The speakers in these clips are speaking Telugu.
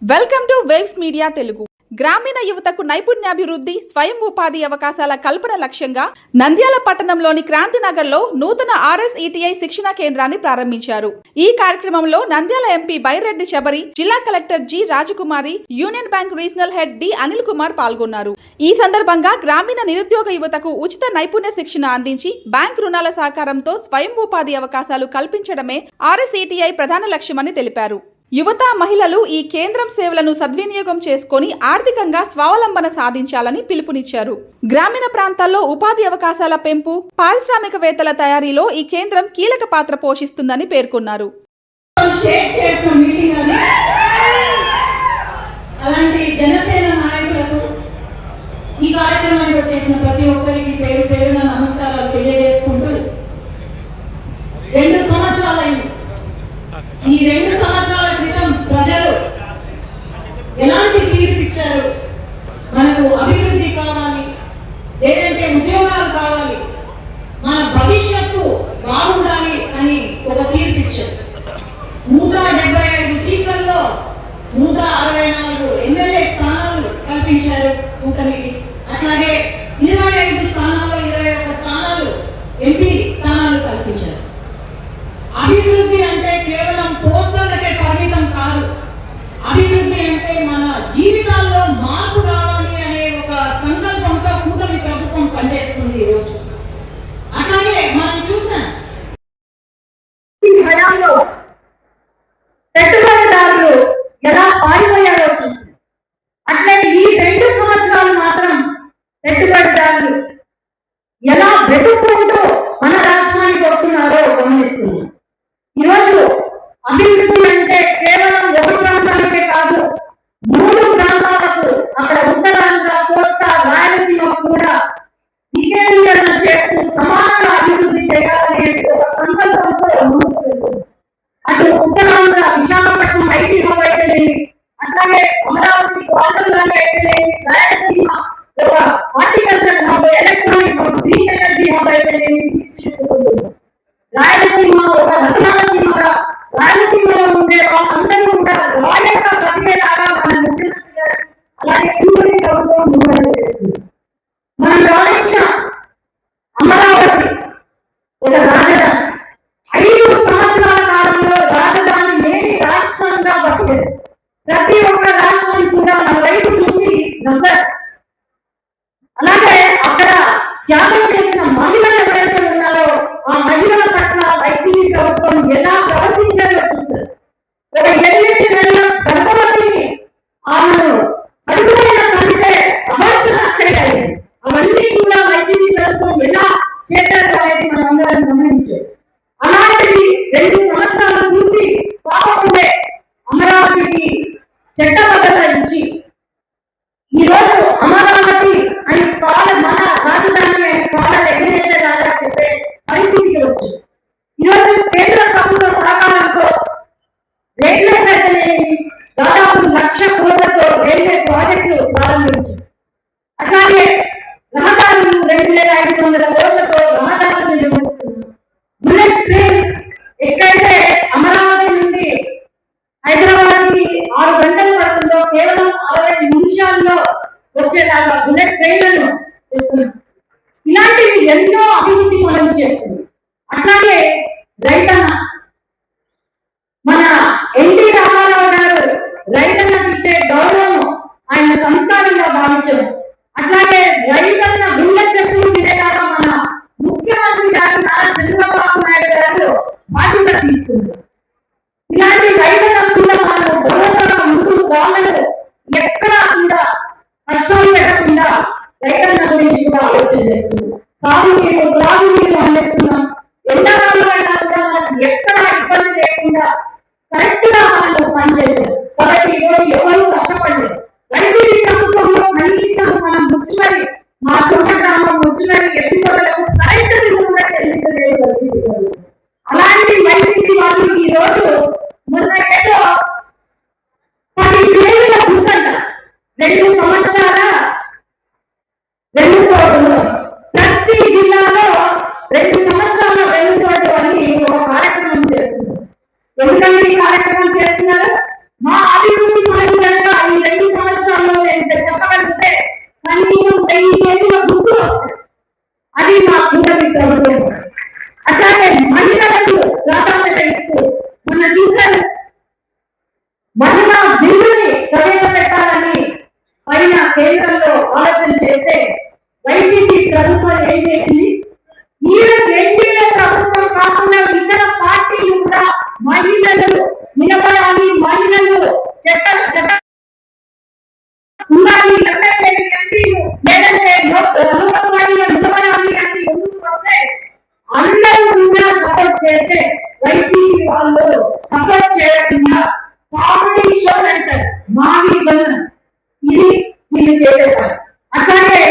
Welcome to waves media Telugu. గ్రామీణ యువతకు నైపుణ్యాభివృద్ధి, స్వయం ఉపాధి అవకాశాల కల్పన లక్ష్యంగా నంద్యాల పట్టణంలోని క్రాంతినగర్లో నూతన RSETI శిక్షణ కేంద్రాన్ని ప్రారంభించారు. ఈ కార్యక్రమంలో నంద్యాల ఎంపీ బైరెడ్డి శబరి, జిల్లా collector G Rajakumari, Union Bank regional head D Anil Kumar పాల్గొన్నారు. ఈ సందర్భంగా గ్రామీణ నిరుద్యోగ యువతకు ఉచిత నైపుణ్య శిక్షణ అందించి బ్యాంక్ రుణాల సహకారంతో స్వయం ఉపాధి అవకాశాలు కల్పించడమే RSETI ప్రధాన లక్ష్యమని తెలిపారు. యువత, మహిళలు ఈ కేంద్రం సేవలను సద్వినియోగం చేసుకుని ఆర్థికంగా స్వావలంబన సాధించాలని పిలుపునిచ్చారు. గ్రామీణ ప్రాంతాల్లో ఉపాధి అవకాశాల పెంపు, పారిశ్రామికవేత్తల తయారీలో ఈ కేంద్రం కీలక పాత్ర పోషిస్తుందని పేర్కొన్నారు. అలాంటి జనసేన నాయకులకు ఈ కార్యక్రమానికి వచ్చేసిన ప్రతి ఒక్కరికి పేరు పేరున నమస్కారాలు తెలియజేసుకుంటూ 2 సంవత్సరాలైంది. ఈ 2 సంవత్సరాల క్రితం ప్రజలు ఎలాంటి తీర్పు ఇచ్చారు? మనకు అభివృద్ధి కావాలి, లేదంటే ఉద్యోగాలు కావాలి, మన భవిష్యత్తు బాగుండాలి అని ఒక తీర్పు ఇచ్చారు. 175 సీట్లలో 164 ఎమ్మెల్యే స్థానాలు కల్పించారు కూటమికి. అట్లాగే 25 స్థానాల్లో 21 స్థానాలు ఎంపీ స్థానాలు కల్పించారు. అభివృద్ధి అంటే కేవలం పోస్టర్లకే పరిమితం కాదు. అభివృద్ధి అంటే మన జీవితాల్లో మార్పు రావాలి అనే ఒక సంకల్పంతో కూటమి ప్రభుత్వం పనిచేస్తుంది ఈరోజు. అట్లాగే మనం చూసాం హయాంలో పెట్టుబడిదారులు ఎలా పారిపోయారో చూసాం. అట్లే ఈ 2 సంవత్సరాలు మాత్రం పెట్టుబడిదారులు ఎలా వెతుక్కుంటూ మన రాష్ట్రానికి వస్తున్నారో గమనిస్తున్నాం. ఈరోజు అభివృద్ధి అంటే కేవలం ఒక ప్రాంతానికే కాదు, 3 ప్రాంతాలకు, అక్కడ ఉత్తరాంధ్ర, కోస్తా, రాయలసీమ కూడా వికేంద్రీకరణ చేస్తూ సమానంగా అభివృద్ధి చేయాలనే ఒక సంకల్పంతో ముందుకు వెళ్తుంది. అటు ఉత్తరాంధ్ర విశాఖపట్నం ఐటీ హబ్ అయితేనేమి, అట్లాగే అమరావతి కోటలు అయితేనేమి, రాయలసీమ ఒక horticulture hub, electronic hub, green energy hub అయితేనేమి, రాయలసీమ ఒక రత్నాలసీమగా, రాయలసీమలో ఉండే వాళ్ళందరూ కూడా రాయలగా బతికేలాగా మన ముఖ్యమంత్రి గారు అలాగే కూటమి ప్రభుత్వం ముందడుగు వేస్తుంది. మనం గమనించిన అమరావతి ఒక రాజధాని, 5 సంవత్సరాల కాలంలో రాజధాని లేని రాష్ట్రంగా బతికేది. ప్రతి ఒక్క రాష్ట్రం కూడా మన వైపు చూసి నవ్వారు. అలాగే అక్కడ త్యాగం చేసిన మహిళలు ఎవరైతే ఉన్నారో ఆ మహిళల పట్ల వైసీపీ ప్రభుత్వం ఎలా ప్రవర్తించారో చూశారు. ఒక 8 నెలల గర్భవతిని ఆమెను అడుగులైన కంటే అమర్చన అక్కడే అయ్యింది. అవన్నీ కూడా వైసీపీ ప్రభుత్వం ఎలా చేశారు అనేది మనం అందరం గమనించారు. అలాంటిది 2 సంవత్సరాలు పూర్తి కాకముందే అమరావతికి చట్టబద్ధత ఇచ్చి ఈరోజు అమరావతి అని మన రాజధాని పాలన ఎగిరేసేలాగా చెప్పే పరిస్థితికి వచ్చింది. ఈరోజు కేంద్ర ప్రభుత్వ సహకారంతో రైల్వే శాఖలేని దాదాపు 1,00,000 కోట్లతో రైల్వే ప్రాజెక్టులు ప్రారంభించారు. అట్లాగే రహదారులు 2,500 కోట్లతో రహదారులు నిర్వహిస్తున్నారు. బుల్లెట్ ట్రైన్ ఎక్కడైతే అమరావతి నుండి హైదరాబాద్ కి 6 గంటలు పడుతుందో కేవలం 60 నిమిషాల్లో వచ్చేలాగా బుల్లెట్ ట్రైన్లను చేస్తున్నారు. ఇలాంటివి ఎన్నో అభివృద్ధి పనులు చేస్తుంది. అట్లాగే రైతన్న, మన ఎన్టీ రామారావు గారు రైతన్నకి ఇచ్చే గౌరవం ఆయన సంస్కారంగా భావించారు. అట్లాగే రైతన్న గుండె చెప్పులు వినేలాగా మన ముఖ్యమంత్రి గారు నారా చంద్రబాబు నాయుడు గారు బాధ్యత తీసుకున్నారు. ఇలాంటి రైతన్నకు కూడా మనం భరోసాగా ముందుకు వాళ్ళను ఎక్కడా కూడా కష్టాలు పెట్టకుండా రైతన్న గురించి కూడా ఆలోచన చేస్తున్నాం. సాగునీరు, త్రాగునీరు అందిస్తున్నాం. ఎండాకాలం అయినా కూడా మనకు ఎక్కడా ఇబ్బంది లేకుండా కరెక్ట్ గా వాళ్ళు పనిచేశారు. కాబట్టి ఈరోజు ఎవరు కష్టపడలేదు. వైసీపీ ప్రభుత్వంలో కనీసం మనం ముచ్చుమని, మా సొంత గ్రామం ముచ్చుమని ఎత్తుకోవడానికి కరెక్ట్ బిల్లు కూడా చెల్లించలేదు వైసీపీ ప్రభుత్వం. అలాంటి వైసీపీ వాళ్ళు ఈ రోజు మొన్న ఏదో 10 వేల గుంటంట 2 సంవత్సరాల 2 ఉన్నాం. ప్రతి జిల్లాలో 2 సంవత్సరాల వెలుగుబాటు అని ఒక కార్యక్రమం చేస్తున్నారు. ఎందుకంటే ఈ కార్యక్రమం చేస్తున్నారు, మా అభివృద్ధి మహిళలుగా ఈ 2 సంవత్సరాల్లో నేను చెప్పగలిగితే కనీసం 1000 కేజీల గుర్తు వస్తాయి. అది మా కూటమి ప్రభుత్వం. అట్లాగే మహిళలకు ప్రాధాన్యత ఇస్తూ మొన్న చూశారు, మహిళా బిల్లుని ప్రవేశపెట్టాలని పైన కేంద్రంలో ఆలోచన చేస్తే వైసీపీ ప్రభుత్వం ఏం చేసింది? ఈ ఎన్డీఏ ప్రభుత్వం కాకుండా ఇతర పార్టీలు కూడా మహిళలు నిలబడాలి, మహిళలు చట్ట ఉండాలి, లేదంటే లోకసభలో నిలబడాలి అని ముందుకు వస్తే అందరూ కూడా సపోర్ట్ చేస్తే వైసీపీ వాళ్ళు సపోర్ట్ చేయకుండా కామెడీ షో అంటారు, మావి ఇది వీళ్ళు చేసేవారు. అట్లాగే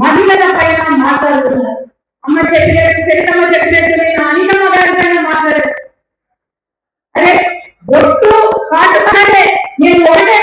మహిళల పైన మాట్లాడుతున్నారు. అమ్మ చెప్పినట్టు, చరితమ్మ చెప్పినట్టు నేను అనితమ్మ గారి పైన మాట్లాడారు. అరే ఒట్టు కాటుకాడే నేను ఒకటే